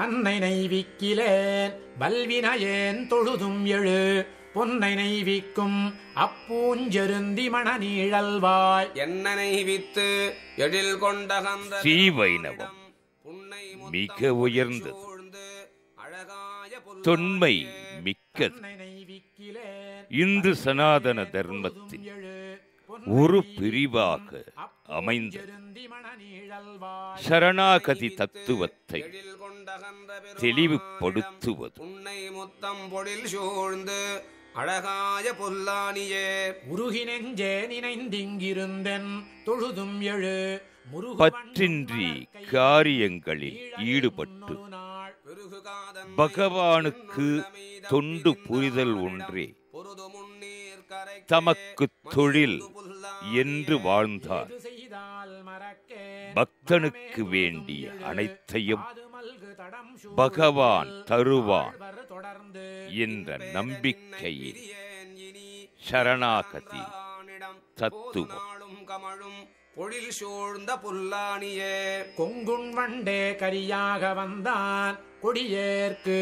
வன்னை நெய்விக்கிலேன் வல்வினையேன் தொழுதும் எழு பொன்னை நெய்விக்கும் அப்பூஞ்செருந்தி மணநீழல்வாய் என்ன நெய்வித்து எழில் கொண்ட கந்த ஸ்ரீவைணவம் மிக உயர்ந்தது, தொன்மை மிக்கது. இந்து சனாதன தர்மத்தின் ஒரு பிரிவாக அமைந்த சரணாகதி தத்துவத்தை தெளிவுபடுத்துவது முத்தம் பொழில் சூழ்ந்து அழகாய பொல்லானியே உருகி நெஞ்சே நினைந்திங்கிருந்தென் தொழுதும் எழு பற்றின்றி காரியங்களில் ஈடுபட்டு பகவானுக்கு தொண்டு புரிதல் ஒன்றே தமக்கு தொழில் என்று வாழ்ந்தார். பக்தனுக்கு வேண்டிய அனைத்தையும் பகவான் தருவான் என்ற நம்பிக்கையில் சரணாகதி தத்துவம் பொழில் சூழ்ந்த புல்லானியே கொங்குண் வண்டே கரியாக வந்தான் கொடியேற்கு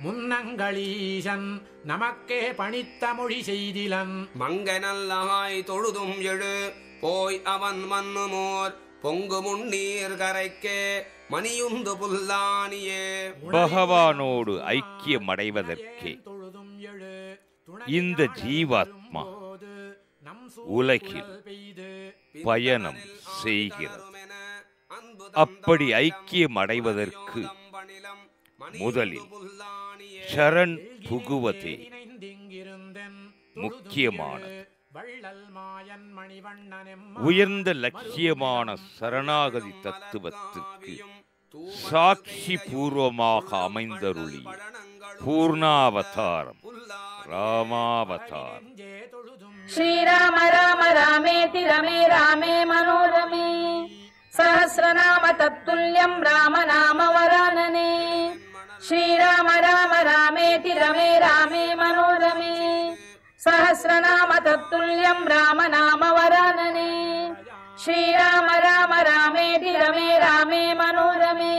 முன்னங்களீசன் நமக்கே பணித்த மொழி செய்திலன் மங்க நல்லாய் தொழுதும் எழு போய் அவன் மன்னுமோர் பொங்கு முன்னீர் கரைக்கே மணியுந்து புல்லானியே பகவானோடு ஐக்கியமடைவதற்கே இந்த ஜீவாத்மா உலகில் பயணம் செய்கிறது. அப்படி ஐக்கியம் அடைவதற்கு முதலில் சரண் புகுவதே முக்கியமானது. உயர்ந்த லட்சியமான சரணாகதி தத்துவத்திற்கு சாட்சி பூர்வமாக அமைந்தருளிய பூர்ணாவதாரம் ராமாவதாரம். श्रीराम राम रामेति रमे रामे मनोरमे सहस्रनाम तत्तुल्यं राम नाम वरानने श्रीराम राम रामेति रमे रामे मनोरमे सहस्रनाम तत्तुल्यं राम नाम वरानने श्रीराम राम रामेति रमे रामे मनोरमे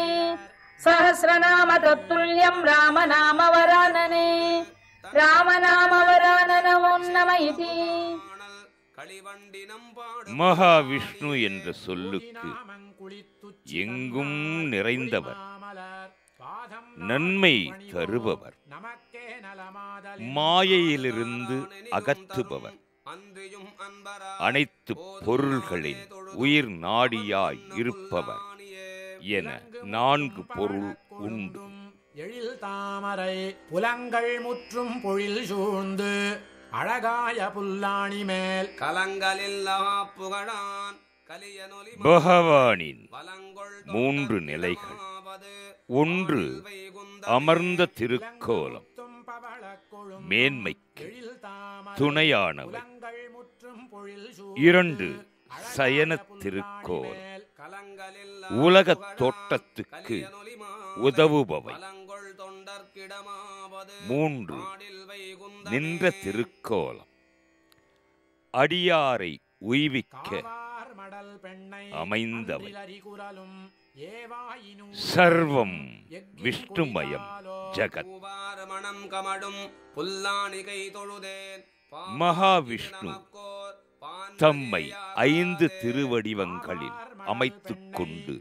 सहस्रनाम तत्तुल्यं राम नाम वरानने மகாவிஷ்ணு என்ற சொல்லுக்கு எங்கும் நிறைந்தவர், நன்மை தருபவர், மாயையிலிருந்து அகற்றுபவர், அனைத்து பொருள்களின் உயிர் நாடியாய் இருப்பவர் என 4 பொருள் உண்டு. எழில் தாமரை புலங்கள் முற்றும் பொழில் சூழ்ந்து அழகாய புல்லாணி மேல் கலங்களில்லா புகழான் பகவானின் 3 நிலைகள். 1 அமர்ந்த திருக்கோலம், மேன்மைக்கு துணையானவை. 2 சயன திருக்கோலம், உலகத் தோட்டத்துக்கு உதவுபவை. 3 நின்ற திருக்கோலம், அடியாரை உய்விக்க அமைந்தவை. சர்வம் விஷ்ணுமயம் ஜகத். மகாவிஷ்ணு தம்மை 5 திருவடிவங்களில் அமைத்துக் கொண்டு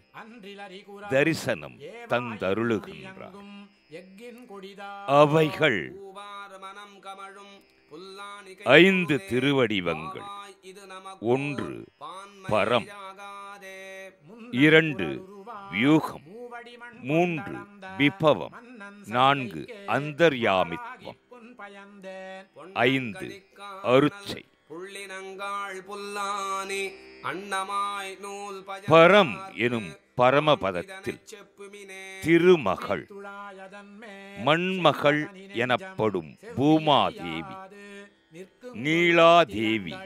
தரிசனம் தந்தருளுகின்றார். அவைகள் 5 திருவடிவங்கள். 1 பரம், 2 வியூகம், 3 விபவம், 4 அந்தர்யாமித்வம், 5 அருச்சை. பரம் எனும் பரமபதத்தில் திருமகள், மண்மகள் எனப்படும் பூமாதேவி, நீலாதேவி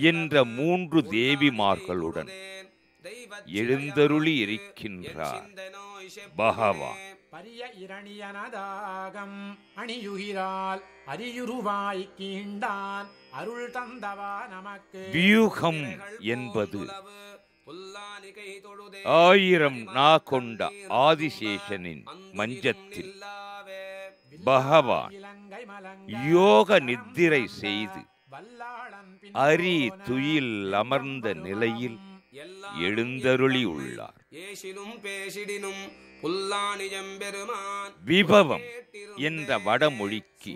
என்ற 3 தேவிமார்களுடன் எழுந்தருளி இருக்கின்றார் பகவான். பரிய இரணியனதாகம் அணியுகிறாள் அரியுருவாய் கீண்டான் அருள் தந்தவா நமக்கு. வியூகம் என்பது 1000 நா கொண்ட ஆதிசேஷனின் மஞ்சத்தில் பகவான் யோக நித்திரை செய்து அரி துயில் அமர்ந்த நிலையில் எழுந்தருளி உள்ளார். விபவம் என்ற வடமொழிக்கு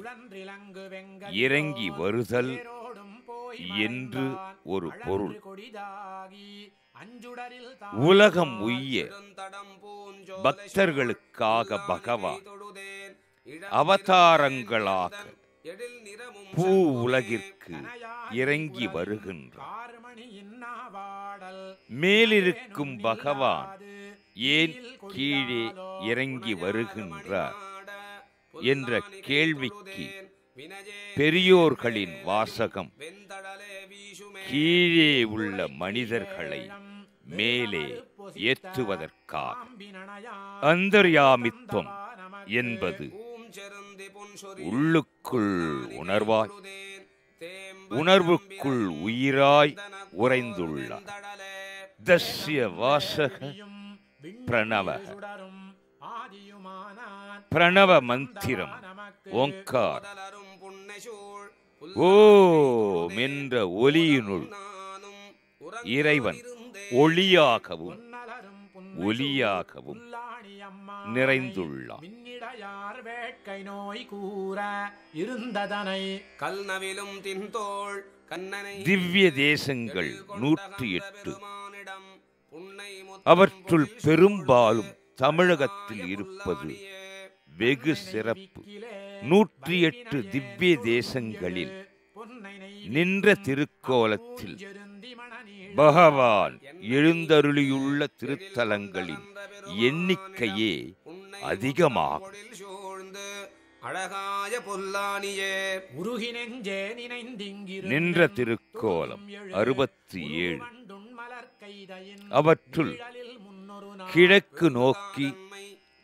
இறங்கி வருதல் என்று ஒரு பொருள். உலகம் உய்ய பக்தர்களுக்காக பகவான் அவதாரங்களாக பூ உலகிற்கு இறங்கி வருகின்றார். மேலிருக்கும் பகவான் ஏன் கீழே இறங்கி வருகின்றார் என்ற கேள்விக்கு பெரியோர்களின் வாசகம் கீழே உள்ள மனிதர்களை மேலே ஏற்றுவதற்காக. அந்தர்யாமித்துவம் என்பது உள்ளுக்குள் உணர்வாய், உணர்வுக்குள் உயிராய் உறைந்துள்ளார். தஸ்ய வாசக பிரணவ. பிரணவ மந்திரம் ஓங்கார். ஓம் என்ற ஒலியினுள் இறைவன் ஒளியாகவும் ஒலியாகவும் நிறைந்துள்ளார். திவ்ய தேசங்கள் 108. அவற்றுள் பெரும்பாலும் தமிழகத்தில் இருப்பது வெகு சிறப்பு. 108 திவ்ய தேசங்களில் நின்ற திருக்கோலத்தில் பகவான் எழுந்தருளியுள்ள திருத்தலங்களின் எண்ணிக்கையே அதிகமாகும். நின்ற திருக்கோலம் 67. அவற்றுள் கிழக்கு நோக்கி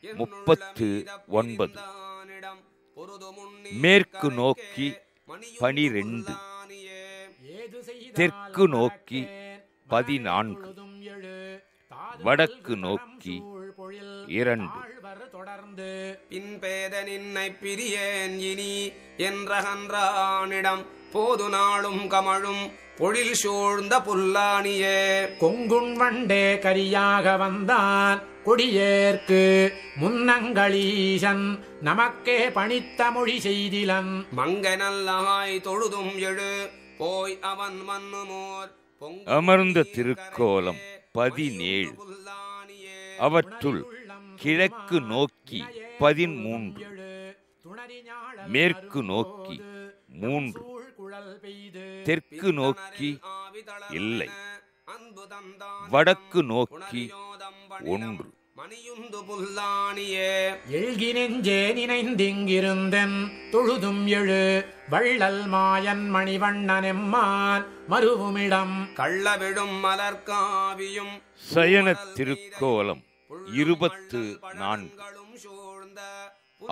39, மேற்கு நோக்கி 12, தெற்கு நோக்கி 14, வடக்கு நோக்கி 2. பின்பேத நின்னை பிரியேன் இனி என்றகன்றானிடம் போது நாளும் கமழும் பொழில் சூழ்ந்த புல்லானியே. கொங்குண் வண்டே கரியாக வந்தான் கொடியேற்கு முன்னங்களீசன் நமக்கே பணித்த மொழி செய்திலன். மங்கை நல்லாய் தொழுதும் எழு போய் அவன் மன்னுமோர் அமர்ந்த திருக்கோலம் 17. அவற்றுள் கிழக்கு நோக்கி 13, மேற்கு நோக்கி 3, தெற்கு நோக்கி இல்லை, வடக்கு நோக்கி 1. மணியுந்து புல்லானியே. எழுகி நெஞ்சே நினைந்திங்கிருந்தென் தொழுதும் எழு வள்ளல் மாயன் மணிவண்ணனெம்மான் மருவுமிடம். கள்ளவிடும் மலர்காவியும் சயன திருக்கோலம் 24.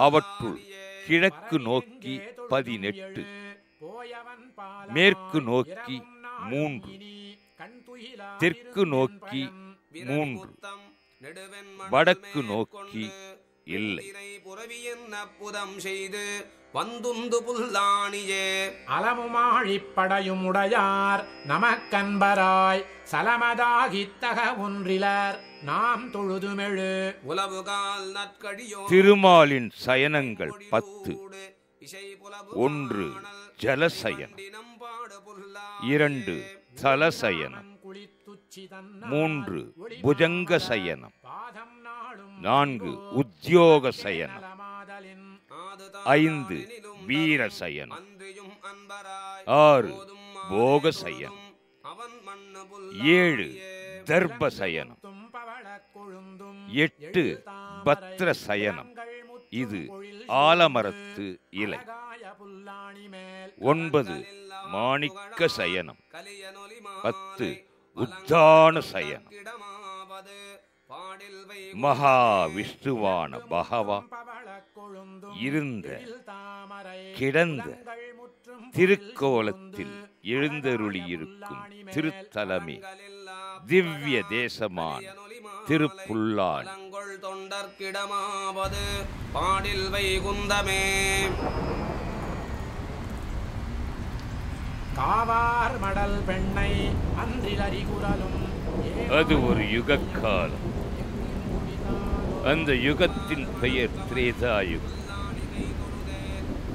அவற்றுள் கிழக்கு நோக்கி 18, மேற்கு நோக்கி 3, தெற்கு நோக்கி 3, வடக்கு நோக்கி இல்லை. புதம் செய்து வந்துந்து புல்லானியே. அலமுமாழிப்படையும் உடையார் நமக்கன்பராய் சலமதாகித்தக ஒன்றிலர் நாம் தொழுதுமெழு. உலவுகால் நற்கடியோ திருமாலின் சயனங்கள் 10. 1 ஜலசயனம், 2 தலசயனம், 3 புஜங்க சயனம், 4 உத்தியோக சயனம், 5 வீர சயனம், 6 போக சயனம், 7 தர்ப சயனம், 8 பத்ர சயனம், இது ஆலமரத்து இலை, 9 மாணிக்க சயனம், 10 உத்தான சயனம். மகா விஷ்ணுவான பகவா இருந்த கிடந்த திருக்கோலத்தில் எழுந்தருளியிருக்கும் திருத்தலமே திவ்ய தேசமான திருப்புல்லான் தொண்டர்கிடமாவது பாடில் வைகுந்தமே. காவார் மடல் பெண்ணை அன்றிலறி குரலும் அது ஒரு யுகக்காலம். அந்த யுகத்தின் பெயர் திரேதாயுகம்.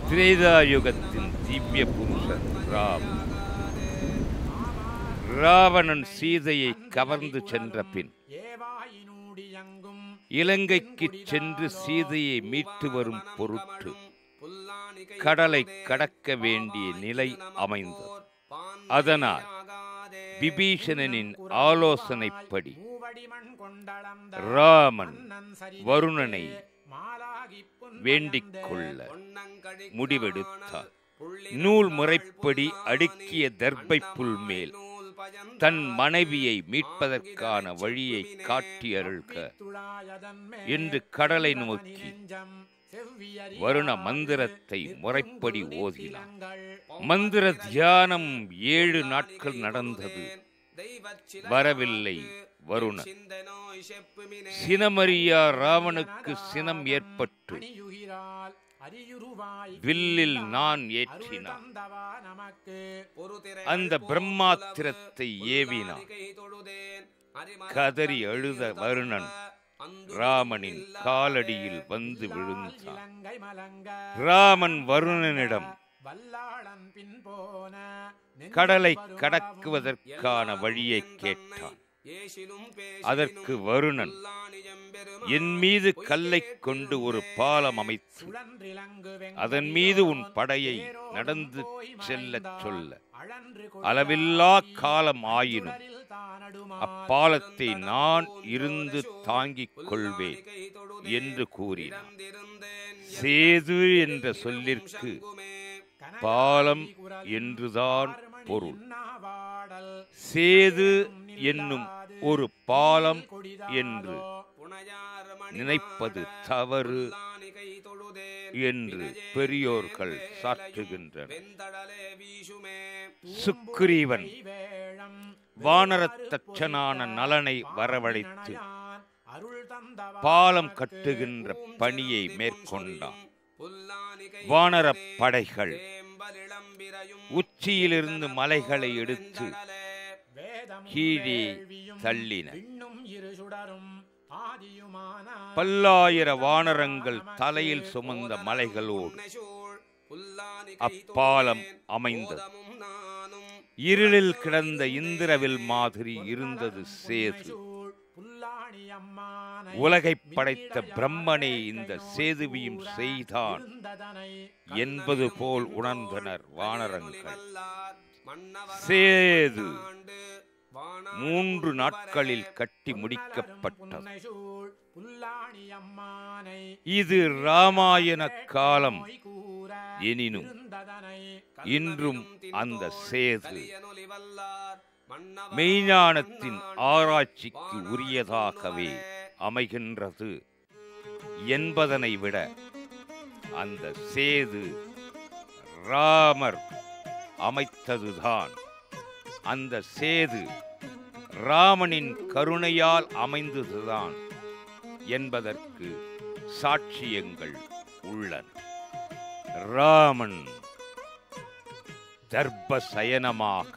திரேதாயுகத்தின் திவ்ய புருஷன் ராமன். ராவணன் சீதையை கவர்ந்து சென்ற பின் இலங்கைக்கு சென்று சீதையை மீட்டு வரும் பொருட்டு கடலை கடக்க வேண்டிய நிலை அமைந்தது. அதனால் விபீஷணனின் ஆலோசனைப்படி ராமன் வருணனை வேண்டிக் கொள்ள முடிவெடுத்தார். நூல் முறைப்படி அடுக்கிய தர்பை புல் மேல் தன் மனைவியை மீட்பதற்கான வழியை காட்டி அருள்க என்று கடலை நோக்கி வருண மந்திரத்தை முறைப்படி ஓதினார். மந்திர தியானம் 7 நாட்கள் நடந்தது. வரவில்லை வருணன். சினமறியா ராவனுக்கு சினம் ஏற்பட்டு வில்லில் நான் ஏற்றினான். அந்த பிரம்மாத்திரத்தை ஏவினான். கதறி அழுத வருணன் ராமனின் காலடியில் வந்து விழுந்தான். ராமன் வருணனிடம் கடலை கடக்குவதற்கான வழியை கேட்டான். அதற்கு வருணன், என் மீது கல்லை கொண்டு ஒரு பாலம் அமைத்து அதன் மீது உன் படையை நடந்து செல்லச் சொல்ல அளவில்லா காலம் ஆயினும் அப்பாலத்தை நான் இருந்து தாங்கிக் கொள்வேன் என்று கூறினார். சேது என்ற சொல்லிற்கு பாலம் என்றுதான் பொருள். சேது என்னும் ஒரு பாலம் என்று நினைப்பது தவறு என்று பெரியோர்கள் சாற்றுகின்றனர். சுக்ரீவன் வானரத்தச்சனான நலனை வரவழைத்து பாலம் கட்டுகின்ற பணியை மேற்கொண்டான். வானரப் படைகள் உச்சியிலிருந்து மலைகளை எடுத்து கீழே தள்ளின. பல்லாயிர வானரங்கள் தலையில் சுமந்த மலைகளோடு அப்பாலம் அமைந்தது. இருளில் கிடந்த இந்திரவில் மாதிரி இருந்தது சேது. உலகை படைத்த பிரம்மனே இந்த சேதுவையும் செய்தான் என்பது போல் உணர்ந்தனர் வானரங்கள். சேது 3 நாட்களில் கட்டி முடிக்கப்பட்டது. இது இராமாயண காலம் எனினும் இன்றும் அந்த சேது மெய்ஞானத்தின் ஆராய்ச்சிக்கு உரியதாகவே அமைகின்றது என்பதனை விட அந்த சேது ராமர் அமைத்ததுதான். அந்த சேது ராமனின் கருணையால் அமைந்ததுதான் என்பதற்கு சாட்சியங்கள் உள்ளன. ராமன் தர்பசயனமாக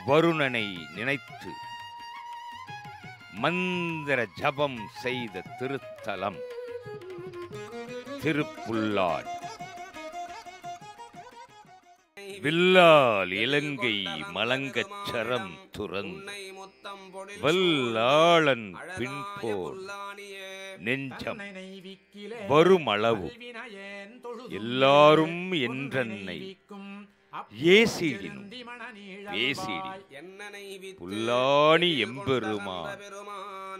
வருணனை நினைத்து மந்திர ஜபம் செய்த திருத்தலம் திருப்புல்லான். வில்லால் இலங்கை மலங்கச் சரம் துறந்து வல்லாளன் பின்போல் நெஞ்சம் வருமளவு எல்லாரும் என்றன்னை ஏசிடினும் பேசிடி புல்லாணி எம்பெருமான்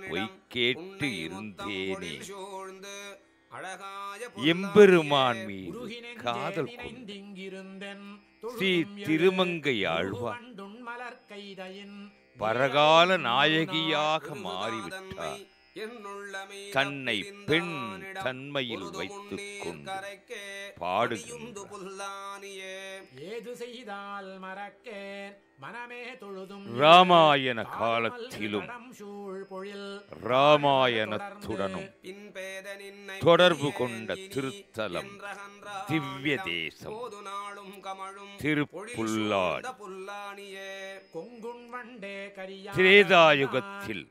பொய்கேட்டு இருந்தேனே. எம்பெருமான் மீது காதல் கொண்டு ஸ்ரீ திருமங்கை ஆழ்வார் பரகால நாயகியாக மாறிவிட்டார். தன்னை பெண் தன்மையில் வைத்துக் கொண்டு பாடுகின்றார். ஏது செய்தால் மறக்கேன் ராமாயண காலத்திலும் ராமாயணத்துடனும் தொடர்பு கொண்ட திருத்தலம் திவ்ய தேசம் திருப்புல்லானி. திரேதாயுகத்தில்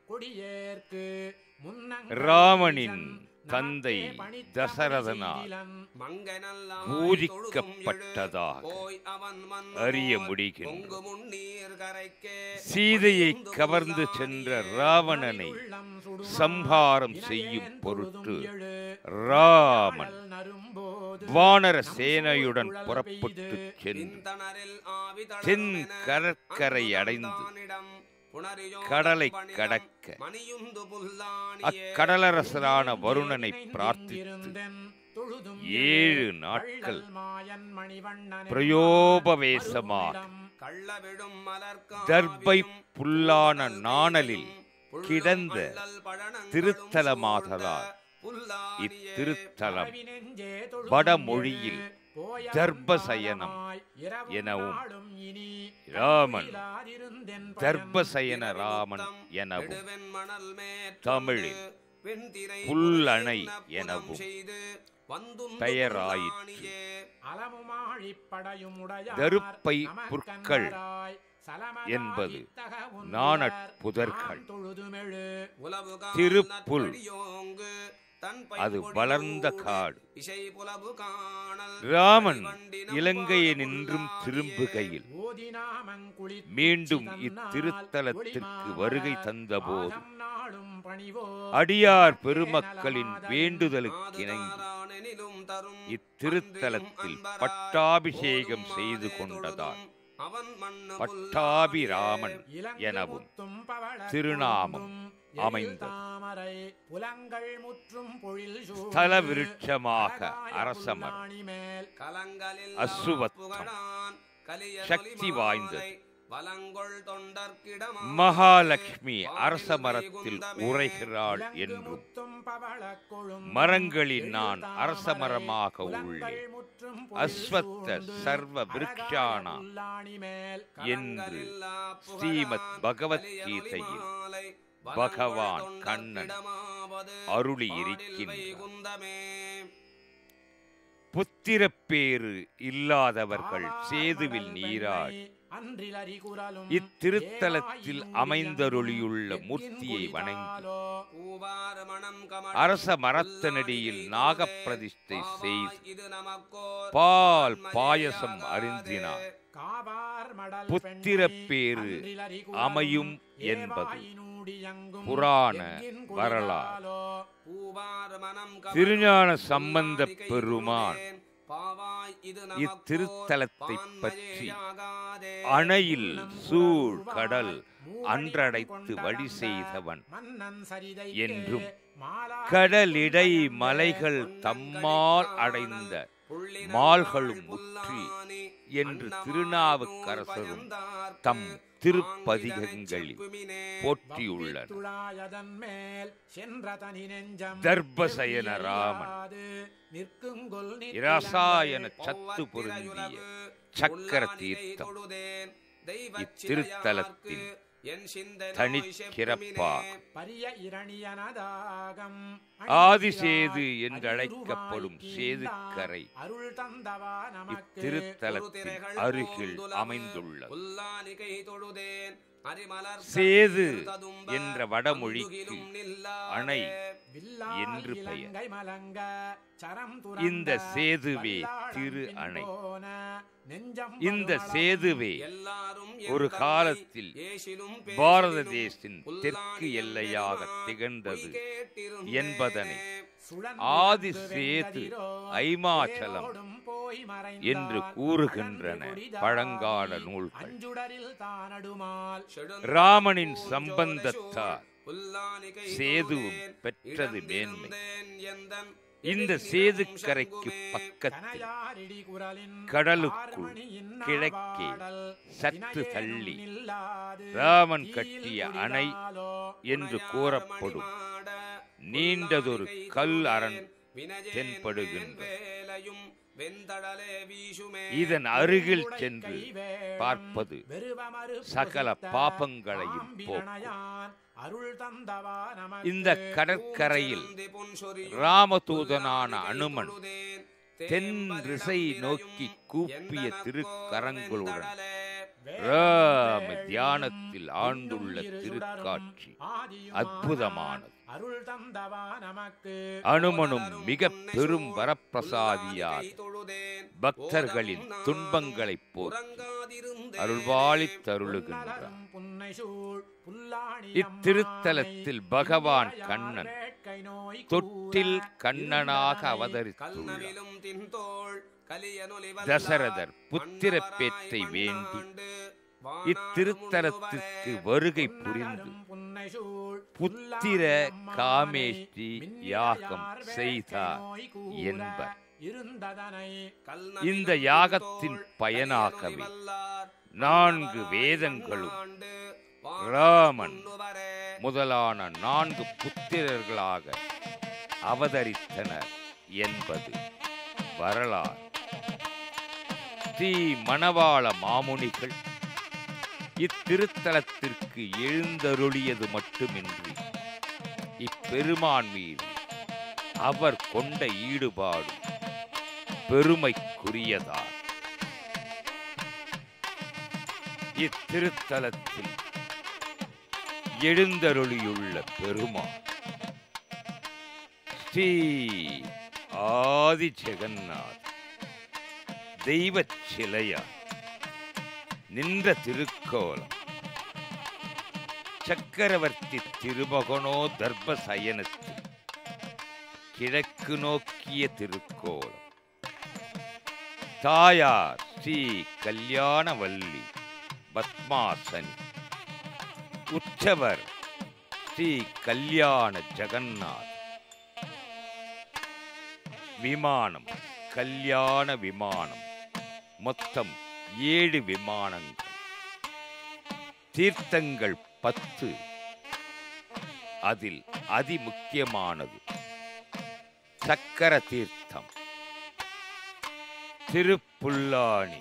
ராமனின் தந்தை தசரதனால் பூஜிக்கப்பட்டதாக அறிய முடிகின்றது. சீதையை கவர்ந்து சென்ற ராவணனை சம்ஹாரம் செய்யும் பொருட்டு ராமன் வானர சேனையுடன் புறப்பட்டு சென்று தென் கடற்கரை அடைந்து கடலை கடக்க அக்கடலரசரான வருணனை பிரார்த்தித்து 7 நாட்கள் பிரயோபவேசமாக தர்பை புல்லான நாணலில் கிடந்த திருத்தலமாதலால் இத்திருத்தலம் வடமொழியில் தர்பசயனம் எனவும் ராமன் தர்பசயன ராமன் எனவும் தமிழில் புல்லணை எனவும் பெயராயிற்று. தருப்பை புற்கள் என்பது நாணற்புதர்கள். திருப்புல் அது வளர்ந்த காடு. ராமன் இலங்கையை நின்றும் திரும்புகையில் மீண்டும் இத்திருத்தலத்திற்கு வருகை தந்தபோது அடியார் பெருமக்களின் வேண்டுதலுக்கிணங்கி இத்திருத்தலத்தில் பட்டாபிஷேகம் செய்து கொண்டதால் பட்டாபிராமன் எனவும் திருநாமம் அமைந்தது. ஸ்தல விருட்சமாக அரசமரம் அசுவத்தம் சக்தி வாய்ந்தது. மகாலட்சுமி அரச மரத்தில் உரைகிறாள் என்றும் மரங்களில் நான் அரச மரமாக உள்ளேன் அஸ்வத்த சர்வ விருட்சானா என்று ஸ்ரீமத் பகவத்கீதையில் பகவான் கண்ணன் அருளி இருக்கின்றார். புத்திரப்பேறு இல்லாதவர்கள் சேதுவில் நீராடி இத்திருத்தலத்தில் அமைந்தருளியுள்ள மூர்த்தியை வணங்கி அரச மரத்தனடியில் நாகப்பிரதிஷ்டை செய்து பால் பாயசம் அருந்தினார் புத்திரப்பேறு அமையும் என்பது புராண வரலாறு. திருஞான சம்பந்தப் பெருமான் இத்திருத்தலத்தை பற்றி அணையில் சூழ் கடல் அன்றடைத்து வழி செய்தவன் என்றும் கடலிடை மலைகள் தம்மால் அடைந்த மால்களும் முற்றி என்று திருநாவுக்கரசரும் தம் திருப்பதிகங்களில் போற்றியுள்ளனர். தர்பசயன ராமன் இரசாயன சத்து பொருந்திய சக்கர தீர்த்தம் இத்திருத்தலத்தின் தனிச்சிறப்பாகும். ஆதிசேது என்றழைக்கப்படும் சேதுக்கரை இத்திருத்தலத்தின் அருகில் அமைந்துள்ளது. சேது என்ற வடமொழிக்கு அணை என்று பெயர். இந்த சேதுவே திரு அணை. இந்த சேதுவே ஒரு காலத்தில் பாரத தேசத்தின் தெற்கு எல்லையாக திகழ்ந்தது என்பதனை ஆதி சேது ஐமாச்சலம் என்று கூறுகின்றன பழங்கால நூல்கள். ராமனின் சம்பந்தத்தால் சேதுவும் பெற்றது மேன்மை. இந்த சேதுக்கரைக்கு பக்கத்தில் கடலுக்குள் கிழக்கே சற்று தள்ளி ராமன் கட்டிய அணை என்று கூறப்படும் நீண்டதொரு கல் அரண் தென்படுகின்ற இதன் அருகில் சென்று பார்ப்பது சகல பாபங்களையும் போக்கும். இந்த கடற்கரையில் ராமதூதனான அனுமன் தென் திசை நோக்கி கூப்பிய திருக்கரங்களுடன் ராம தியானத்தில் ஆண்டுள்ள திருக்காட்சி அற்புதமானது. அனுமனும் மிக பெரும் வரப்பிரசாதியார் பக்தர்களின் துன்பங்களை போக்கி அருள்வாளித் தருளுகின்றார். இத்திருத்தலத்தில் பகவான் கண்ணன் தொட்டில் கண்ணனாக அவதரித்துள்ளார். தசரதர் புத்திர பேற்றை வேண்டி இத்திருத்தலத்திற்கு வருகை புரிந்து புத்திர காமேஷ்டி யாகம் செய்தார் என்பர். இந்த யாகத்தின் பயனாகவே 4 வேதங்களும் ராமன் முதலான 4 புத்திரர்களாக அவதரித்தனர் என்பது வரலாறு. ஸ்ரீ மணவாள மாமுனிகள் இத்திருத்தலத்திற்கு எழுந்தருளியது மட்டுமின்றி இப்பெருமான் மீது அவர் கொண்ட ஈடுபாடு பெருமைக்குரியதார். இத்திருத்தலத்தில் எழுந்தருளியுள்ள பெருமான் ஸ்ரீ ஆதி ஜெகநாத் தெய்வச் சிலையார் நின்ற திருக்கோலம் சக்கரவர்த்தி திருமகனோ தர்பசயனத்தில் கிழக்கு நோக்கிய திருக்கோலம். தாயார் ஸ்ரீ கல்யாணவல்லி பத்மாசனி. உற்சவர் ஸ்ரீ கல்யாண ஜெகநாத். விமானம் கல்யாண விமானம். மொத்தம் 7 விமானங்கள். தீர்த்தங்கள் 10. அதில் அதிமுக்கியமானது சக்கர தீர்த்தம். திருப்புல்லானி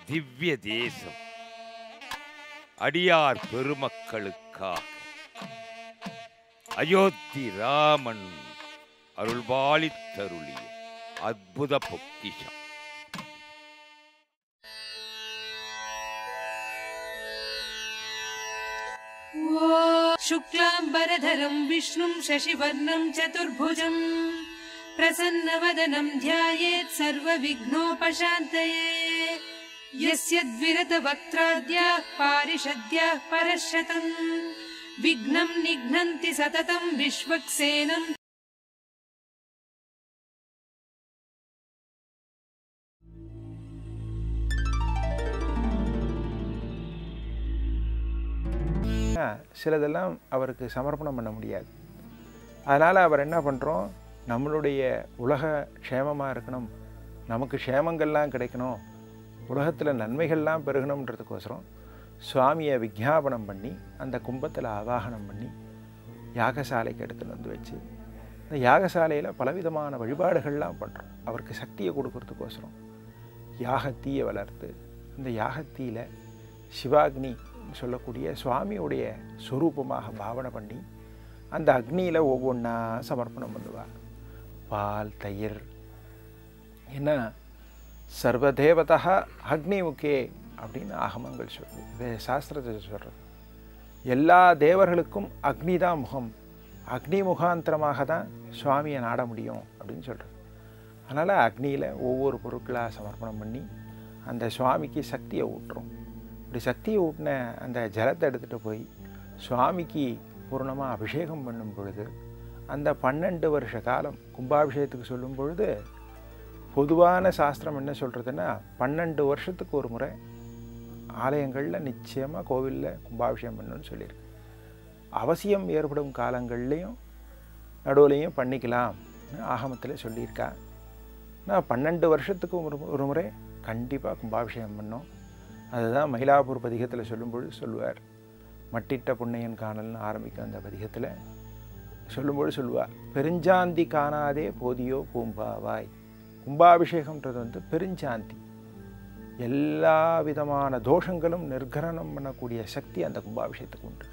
திவ்ய தேசம் அடியார் பெருமக்களுக்காக அயோத்தி ராமன் அருள்பாலித் தருளிய அற்புத பொக்கிஷம். शुक्लाम्बरधरं विष्णुं शशिवर्णं चतुर्भुजं प्रसन्नवदनं ध्यायेत् सर्वविघ्नोपशान्तये। यस्य द्विरतवक्त्राद्याः पारिषद्याः परश्शतं विघ्नं निघ्नन्ति सततं विश्वक्सेनं। சிலதெல்லாம் அவருக்கு சமர்ப்பணம் பண்ண முடியாது. அதனால் அவர் என்ன பண்ணுறோம், நம்மளுடைய உலக க்ஷேமமாக இருக்கணும், நமக்கு க்ஷேமங்கள்லாம் கிடைக்கணும், உலகத்தில் நன்மைகள்லாம் பெருகணுன்றதுக்கோசரம் சுவாமியை விஜாபனம் பண்ணி அந்த கும்பத்தில் ஆவாகனம் பண்ணி யாகசாலைக்கு எடுத்துன்னு வந்து வச்சு இந்த யாகசாலையில் பலவிதமான வழிபாடுகள்லாம் பண்ணுறோம். அவருக்கு சக்தியை கொடுக்கறதுக்கோசரம் யாகத்தீயை வளர்த்து அந்த யாகத்தீயில் சிவாக்னி சொல்லக்கூடிய சுவாமியுடைய ஸ்வரூபமாக பாவனை பண்ணி அந்த அக்னியில் ஒவ்வொன்றா சமர்ப்பணம் பண்ணுவார். பால், தயிர். ஏன்னா சர்வதேவதா அக்னிமுகே அப்படின்னு ஆகமங்கள் சொல்லுது. இது சாஸ்திரத்தை சொல்கிறது. எல்லா தேவர்களுக்கும் அக்னி தான் முகம், அக்னி முகாந்திரமாக தான் சுவாமியை நாட முடியும் அப்படின்னு சொல்கிறது. அதனால் அக்னியில் ஒவ்வொரு பொருட்களாக சமர்ப்பணம் பண்ணி அந்த சுவாமிக்கு சக்தியை ஊட்டுறோம். இப்படி சக்தியை ஊட்டின அந்த ஜலத்தை எடுத்துகிட்டு போய் சுவாமிக்கு பூர்ணமாக அபிஷேகம் பண்ணும் பொழுது அந்த 12 வருஷ காலம் கும்பாபிஷேகத்துக்கு சொல்லும் பொழுது பொதுவான சாஸ்திரம் என்ன சொல்கிறதுன்னா 12 வருஷத்துக்கு ஒரு முறை ஆலயங்களில் நிச்சயமாக கோவிலில் கும்பாபிஷேகம் பண்ணணும்னு சொல்லியிருக்கு. அவசியம் ஏற்படும் காலங்கள்லேயும் நடுவுலையும் பண்ணிக்கலாம் ஆகமத்தில் சொல்லியிருக்கா. நான் 12 வருஷத்துக்கு ஒரு முறை கண்டிப்பாக கும்பாபிஷேகம் பண்ணோம். அதுதான் மயிலாப்பூர் பதிகத்தில் சொல்லும்பொழுது சொல்லுவார். மட்டிட்ட புண்ணையன் காணல்னு ஆரம்பிக்கும் அந்த பதிகத்தில் சொல்லும்போது சொல்லுவா, பெருஞ்சாந்தி காணாதே போதியோ பூம்பாவாய். கும்பாபிஷேகம்ன்றது பெருஞ்சாந்தி, எல்லா விதமான தோஷங்களும் நிர்கரணம் பண்ணக்கூடிய சக்தி அந்த கும்பாபிஷேகத்துக்கு உண்டு.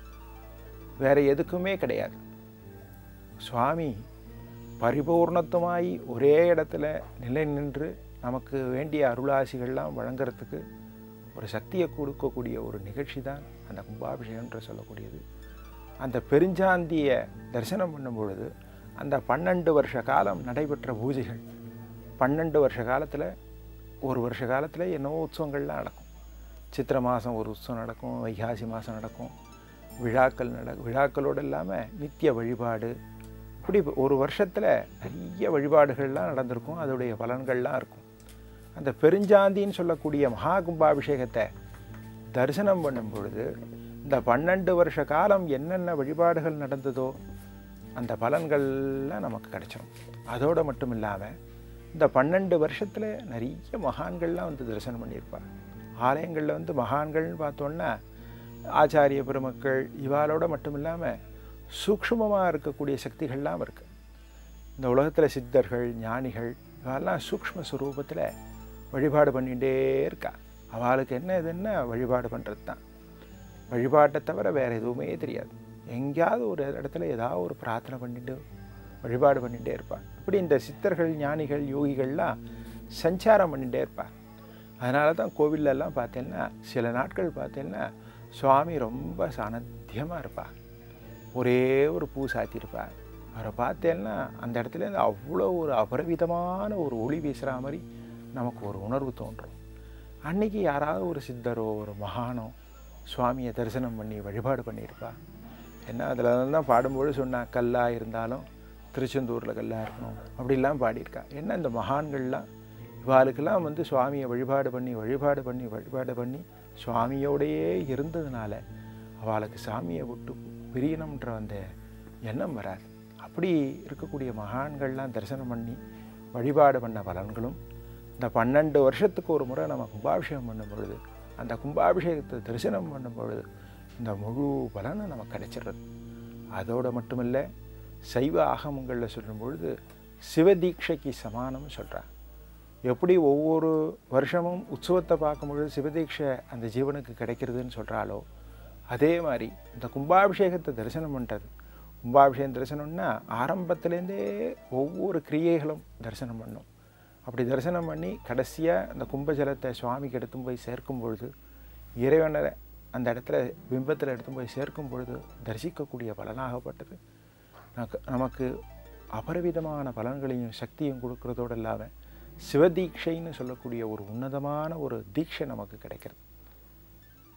வேற எதுக்குமே கிடையாது. சுவாமி பரிபூர்ணத்துமாய் ஒரே இடத்துல நிலை நின்று நமக்கு வேண்டிய அருளாசிகள்லாம் வழங்குறதுக்கு ஒரு சக்தியை கொடுக்கக்கூடிய ஒரு நிகழ்ச்சி தான் அந்த கும்பாபிஷேகம்ன்ற சொல்லக்கூடியது. அந்த பெருஞ்சாந்தியை தரிசனம் பண்ணும் பொழுது அந்த 12 வருஷ காலம் நடைபெற்ற பூஜைகள், 12 வருஷ காலத்தில் ஒரு வருஷ காலத்தில் என்னவோ உற்சவங்கள்லாம் நடக்கும். சித்திரை மாதம் ஒரு உற்சவம் நடக்கும், வைகாசி மாதம் நடக்கும், விழாக்களோடு இல்லாமல் நித்திய வழிபாடு, இப்படி ஒரு வருஷத்தில் நிறைய வழிபாடுகள்லாம் நடந்திருக்கும். அதோடைய பலன்கள்லாம் இருக்கும். அந்த பெருஞ்சாந்தின்னு சொல்லக்கூடிய மகா கும்பாபிஷேகத்தை தரிசனம் பண்ணும் பொழுது இந்த 12 வருஷ காலம் என்னென்ன வழிபாடுகள் நடந்ததோ அந்த பலன்கள்லாம் நமக்கு கிடைச்சிடும். அதோடு மட்டும் இல்லாமல் இந்த 12 வருஷத்தில் நிறைய மகான்கள்லாம் தரிசனம் பண்ணியிருப்பார். ஆலயங்களில் மகான்கள்னு பார்த்தோன்னா ஆச்சாரிய பெருமக்கள் இவாளோட மட்டும் இல்லாமல் சூக்ஷ்மமாக இருக்கக்கூடிய சக்திகள்லாம் இருக்குது. இந்த உலகத்தில் சித்தர்கள், ஞானிகள் இவெல்லாம் சூக்ஷ்ம ஸ்வரூபத்தில் வழிபாடு பண்ணிகிட்டே இருக்கா. அவளுக்கு என்ன வழிபாடு பண்ணுறது தான். வழிபாட்டை தவிர வேறு எதுவுமே தெரியாது. எங்கேயாவது ஒரு இடத்துல ஏதாவது ஒரு பிரார்த்தனை பண்ணிட்டு வழிபாடு பண்ணிகிட்டே இருப்பாள். இப்படி இந்த சித்தர்கள், ஞானிகள், யோகிகள்லாம் சஞ்சாரம் பண்ணிகிட்டே இருப்பாள். அதனால தான் கோவிலெல்லாம் பார்த்தீங்கன்னா சில நாட்கள் பார்த்தீங்கன்னா சுவாமி ரொம்ப சாநித்தியமாக இருப்பாள். ஒரே ஒரு பூ சாத்தியிருப்பாள். அவரை பார்த்தேன்னா அந்த இடத்துலேருந்து அவ்வளோ ஒரு அபரிவிதமான ஒரு ஒளி வீசுகிற மாதிரி நமக்கு ஒரு உணர்வு தோன்றும். அன்றைக்கி யாராவது ஒரு சித்தரோ ஒரு மகானோ சுவாமியை தரிசனம் பண்ணி வழிபாடு பண்ணியிருப்பா. ஏன்னா அதில் தான் பாடும்போது சொன்னால் கல்லாக இருந்தாலும் திருச்செந்தூரில் கல்லாக இருக்கணும் அப்படிலாம் பாடியிருக்கா. ஏன்னா இந்த மகான்கள்லாம் இவாளுக்கெல்லாம் சுவாமியை வழிபாடு பண்ணி சுவாமியோடையே இருந்ததுனால அவளுக்கு சாமியை விட்டு பிரியணுன்ற அந்த எண்ணம் வராது. அப்படி இருக்கக்கூடிய மகான்கள்லாம் தரிசனம் பண்ணி வழிபாடு பண்ண பலன்களும் இந்த 12 வருஷத்துக்கு ஒரு முறை நம்ம கும்பாபிஷேகம் பண்ணும் பொழுது, அந்த கும்பாபிஷேகத்தை தரிசனம் பண்ணும் பொழுது இந்த முழு பலனும் நமக்கு கிடைச்சிடுறது. அதோடு மட்டுமில்லை, சைவ ஆகமங்களில் சொல்லும் பொழுது சிவதீட்சைக்கு சமானம்னு சொல்கிறாங்க. எப்படி ஒவ்வொரு வருஷமும் உற்சவத்தை பார்க்கும்பொழுது சிவதீட்சை அந்த ஜீவனுக்கு கிடைக்கிறதுன்னு சொல்கிறாலோ, அதே மாதிரி இந்த கும்பாபிஷேகத்தை தரிசனம் பண்ணுறது. கும்பாபிஷேகம் தரிசனம்னா ஆரம்பத்துலேருந்தே ஒவ்வொரு கிரியைகளும் தரிசனம் பண்ணும். அப்படி தரிசனம் பண்ணி கடைசியாக அந்த கும்பஜலத்தை சுவாமிக்கு எடுத்து போய் சேர்க்கும் பொழுது, இறைவனை அந்த இடத்துல பிம்பத்தில் எடுத்து போய் சேர்க்கும் பொழுது தரிசிக்கக்கூடிய பலனாகப்பட்டது நமக்கு அபரிவிதமான பலன்களையும் சக்தியும் கொடுக்கறதோடு இல்லாமல் சிவதீட்சைன்னு சொல்லக்கூடிய ஒரு உன்னதமான ஒரு தீட்சை நமக்கு கிடைக்கிறது.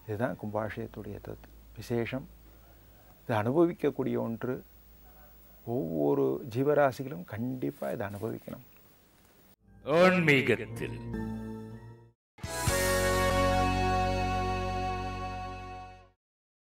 இதுதான் கும்பாபிஷேகத்துடைய விசேஷம். இதை அனுபவிக்கக்கூடிய ஒன்று. ஒவ்வொரு ஜீவராசிகளும் கண்டிப்பாக இதை அனுபவிக்கணும். ஆன்மீகத்தில்